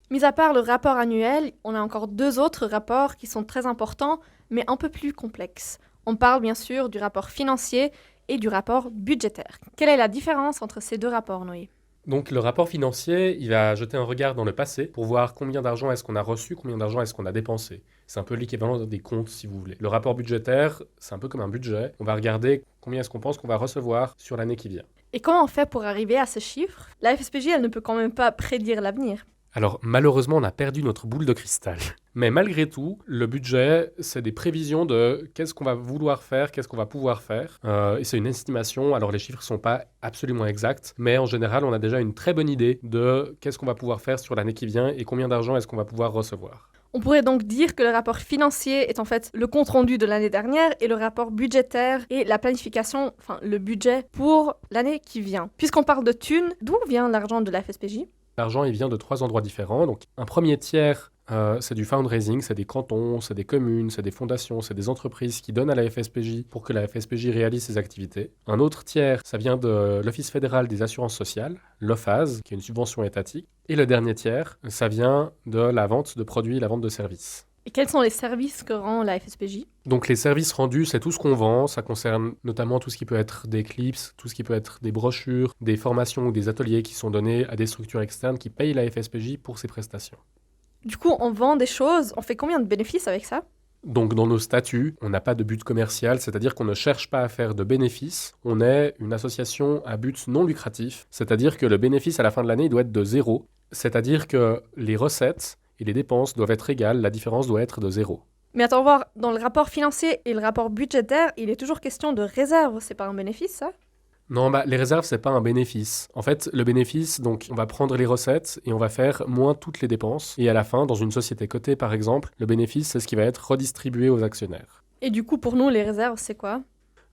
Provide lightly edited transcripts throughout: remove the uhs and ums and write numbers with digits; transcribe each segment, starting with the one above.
Mis à part le rapport annuel, on a encore deux autres rapports qui sont très importants, mais un peu plus complexes. On parle bien sûr du rapport financier et du rapport budgétaire. Quelle est la différence entre ces deux rapports, Noé? Donc le rapport financier, il va jeter un regard dans le passé pour voir combien d'argent est-ce qu'on a reçu, combien d'argent est-ce qu'on a dépensé. C'est un peu l'équivalent des comptes, si vous voulez. Le rapport budgétaire, c'est un peu comme un budget. On va regarder combien est-ce qu'on pense qu'on va recevoir sur l'année qui vient. Et comment on fait pour arriver à ce chiffre? La FSPJ, elle ne peut quand même pas prédire l'avenir. Alors malheureusement, on a perdu notre boule de cristal. Mais malgré tout, le budget, c'est des prévisions de qu'est-ce qu'on va vouloir faire, qu'est-ce qu'on va pouvoir faire. Et c'est une estimation, alors les chiffres ne sont pas absolument exacts, mais en général, on a déjà une très bonne idée de qu'est-ce qu'on va pouvoir faire sur l'année qui vient et combien d'argent est-ce qu'on va pouvoir recevoir. On pourrait donc dire que le rapport financier est en fait le compte-rendu de l'année dernière et le rapport budgétaire est la planification, enfin le budget pour l'année qui vient. Puisqu'on parle de thunes, d'où vient l'argent de la FSPJ? L'argent, il vient de 3 endroits différents. Donc, un premier tiers, c'est du fundraising, c'est des cantons, c'est des communes, c'est des fondations, c'est des entreprises qui donnent à la FSPJ pour que la FSPJ réalise ses activités. Un autre tiers, ça vient de l'Office fédéral des assurances sociales, l'OFAS, qui est une subvention étatique. Et le dernier tiers, ça vient de la vente de produits, la vente de services. Et quels sont les services que rend la FSPJ? Donc les services rendus, c'est tout ce qu'on vend. Ça concerne notamment tout ce qui peut être des clips, tout ce qui peut être des brochures, des formations ou des ateliers qui sont donnés à des structures externes qui payent la FSPJ pour ses prestations. Du coup, on vend des choses, on fait combien de bénéfices avec ça? Donc dans nos statuts, on n'a pas de but commercial, c'est-à-dire qu'on ne cherche pas à faire de bénéfices. On est une association à but non lucratif, c'est-à-dire que le bénéfice à la fin de l'année il doit être de zéro. C'est-à-dire que les recettes et les dépenses doivent être égales, la différence doit être de zéro. Mais attends voir, dans le rapport financier et le rapport budgétaire, il est toujours question de réserve, c'est pas un bénéfice ça? Non, les réserves, c'est pas un bénéfice. En fait, le bénéfice, donc, on va prendre les recettes et on va faire moins toutes les dépenses. Et à la fin, dans une société cotée, par exemple, le bénéfice, c'est ce qui va être redistribué aux actionnaires. Et du coup, pour nous, les réserves, c'est quoi?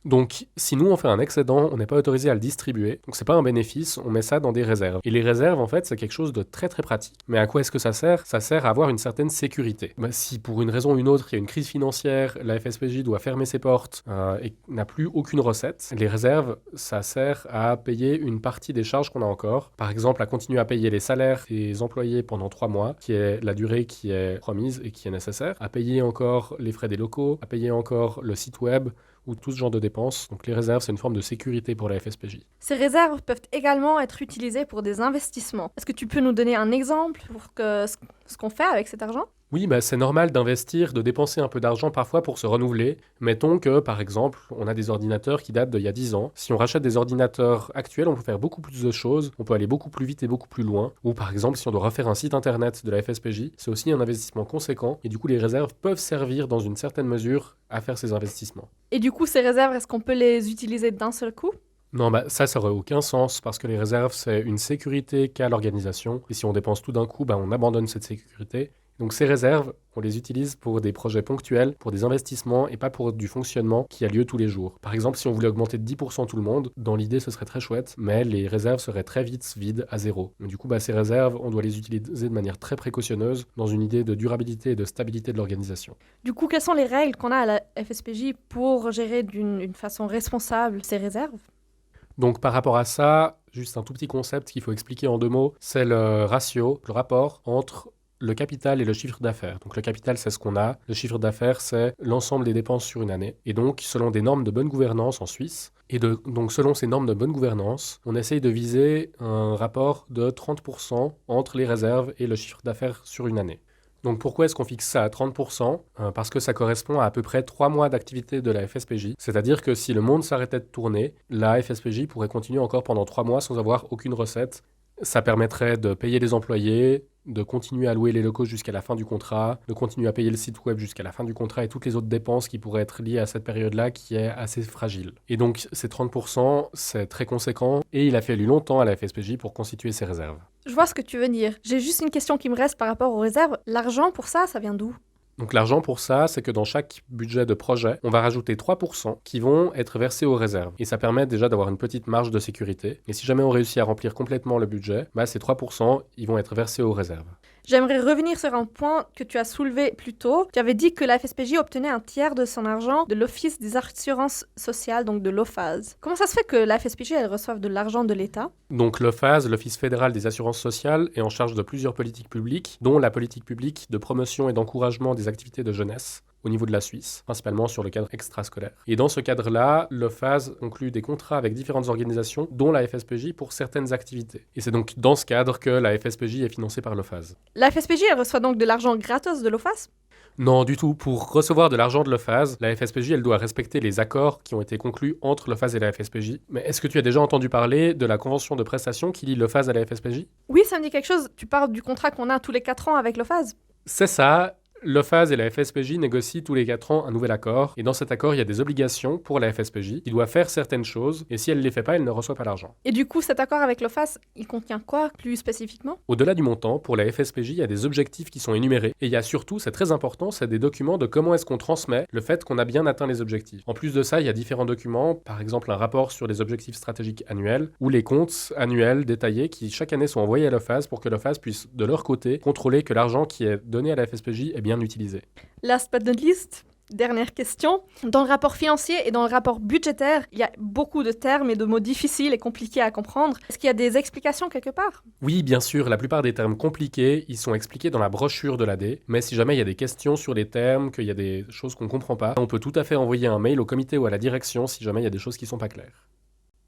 Donc, si nous, on fait un excédent, on n'est pas autorisé à le distribuer. Donc, c'est pas un bénéfice, on met ça dans des réserves. Et les réserves, en fait, c'est quelque chose de très très pratique. Mais à quoi est-ce que ça sert? Ça sert à avoir une certaine sécurité. Si pour une raison ou une autre, il y a une crise financière, la FSPJ doit fermer ses portes et n'a plus aucune recette, les réserves, ça sert à payer une partie des charges qu'on a encore. Par exemple, à continuer à payer les salaires des employés pendant 3 mois, qui est la durée qui est promise et qui est nécessaire, à payer encore les frais des locaux, à payer encore le site web, ou tout ce genre de dépenses. Donc les réserves, c'est une forme de sécurité pour la FSPJ. Ces réserves peuvent également être utilisées pour des investissements. Est-ce que tu peux nous donner un exemple pour ce qu'on fait avec cet argent? Oui, c'est normal d'investir, de dépenser un peu d'argent parfois pour se renouveler. Mettons que, par exemple, on a des ordinateurs qui datent d'il y a 10 ans. Si on rachète des ordinateurs actuels, on peut faire beaucoup plus de choses, on peut aller beaucoup plus vite et beaucoup plus loin. Ou par exemple, si on doit refaire un site internet de la FSPJ, c'est aussi un investissement conséquent et du coup, les réserves peuvent servir dans une certaine mesure à faire ces investissements. Et du coup, ces réserves, est-ce qu'on peut les utiliser d'un seul coup? Non, ça aurait aucun sens parce que les réserves, c'est une sécurité qu'a l'organisation. Et si on dépense tout d'un coup, on abandonne cette sécurité. Donc ces réserves, on les utilise pour des projets ponctuels, pour des investissements et pas pour du fonctionnement qui a lieu tous les jours. Par exemple, si on voulait augmenter de 10% tout le monde, dans l'idée ce serait très chouette, mais les réserves seraient très vite vides à zéro. Donc, du coup, ces réserves, on doit les utiliser de manière très précautionneuse dans une idée de durabilité et de stabilité de l'organisation. Du coup, quelles sont les règles qu'on a à la FSPJ pour gérer d'une façon responsable ces réserves? Donc par rapport à ça, juste un tout petit concept qu'il faut expliquer en 2 mots, c'est le ratio, le rapport entre le capital et le chiffre d'affaires. Donc le capital, c'est ce qu'on a. Le chiffre d'affaires, c'est l'ensemble des dépenses sur une année. Et donc, selon des normes de bonne gouvernance en Suisse, donc selon ces normes de bonne gouvernance, on essaye de viser un rapport de 30% entre les réserves et le chiffre d'affaires sur une année. Donc pourquoi est-ce qu'on fixe ça à 30%? Parce que ça correspond à peu près 3 mois d'activité de la FSPJ. C'est-à-dire que si le monde s'arrêtait de tourner, la FSPJ pourrait continuer encore pendant 3 mois sans avoir aucune recette. Ça permettrait de payer les employés, de continuer à louer les locaux jusqu'à la fin du contrat, de continuer à payer le site web jusqu'à la fin du contrat et toutes les autres dépenses qui pourraient être liées à cette période-là qui est assez fragile. Et donc ces 30%, c'est très conséquent et il a fallu longtemps à la FSPJ pour constituer ses réserves. Je vois ce que tu veux dire. J'ai juste une question qui me reste par rapport aux réserves. L'argent pour ça vient d'où? Donc l'argent pour ça, c'est que dans chaque budget de projet, on va rajouter 3% qui vont être versés aux réserves. Et ça permet déjà d'avoir une petite marge de sécurité. Et si jamais on réussit à remplir complètement le budget, ces 3%, ils vont être versés aux réserves. J'aimerais revenir sur un point que tu as soulevé plus tôt. Tu avais dit que la FSPJ obtenait un tiers de son argent de l'Office des assurances sociales, donc de l'OFAS. Comment ça se fait que la FSPJ, elle reçoive de l'argent de l'État? Donc l'OFAS, l'Office fédéral des assurances sociales, est en charge de plusieurs politiques publiques, dont la politique publique de promotion et d'encouragement des activités de jeunesse au niveau de la Suisse, principalement sur le cadre extrascolaire. Et dans ce cadre-là, l'OFAS conclut des contrats avec différentes organisations, dont la FSPJ, pour certaines activités. Et c'est donc dans ce cadre que la FSPJ est financée par l'OFAS. La FSPJ, elle reçoit donc de l'argent gratos de l'OFAS? Non, du tout. Pour recevoir de l'argent de l'OFAS, la FSPJ, elle doit respecter les accords qui ont été conclus entre l'OFAS et la FSPJ. Mais est-ce que tu as déjà entendu parler de la convention de prestation qui lie l'OFAS à la FSPJ? Oui, ça me dit quelque chose. Tu parles du contrat qu'on a tous les 4 ans avec l'OFAS? C'est ça. L'OFAS et la FSPJ négocient tous les 4 ans un nouvel accord, et dans cet accord, il y a des obligations pour la FSPJ qui doit faire certaines choses, et si elle ne les fait pas, elle ne reçoit pas l'argent. Et du coup, cet accord avec l'OFAS, il contient quoi plus spécifiquement? Au-delà du montant, pour la FSPJ, il y a des objectifs qui sont énumérés, et il y a surtout, c'est très important, c'est des documents de comment est-ce qu'on transmet le fait qu'on a bien atteint les objectifs. En plus de ça, il y a différents documents, par exemple un rapport sur les objectifs stratégiques annuels, ou les comptes annuels détaillés qui chaque année sont envoyés à l'OFAS pour que l'OFAS puisse, de leur côté, contrôler que l'argent qui est donné à la FSPJ est bien utilisé. Last but not least, dernière question. Dans le rapport financier et dans le rapport budgétaire, il y a beaucoup de termes et de mots difficiles et compliqués à comprendre. Est-ce qu'il y a des explications quelque part? Oui, bien sûr, la plupart des termes compliqués, ils sont expliqués dans la brochure de l'AD, mais si jamais il y a des questions sur les termes, qu'il y a des choses qu'on ne comprend pas, on peut tout à fait envoyer un mail au comité ou à la direction si jamais il y a des choses qui ne sont pas claires.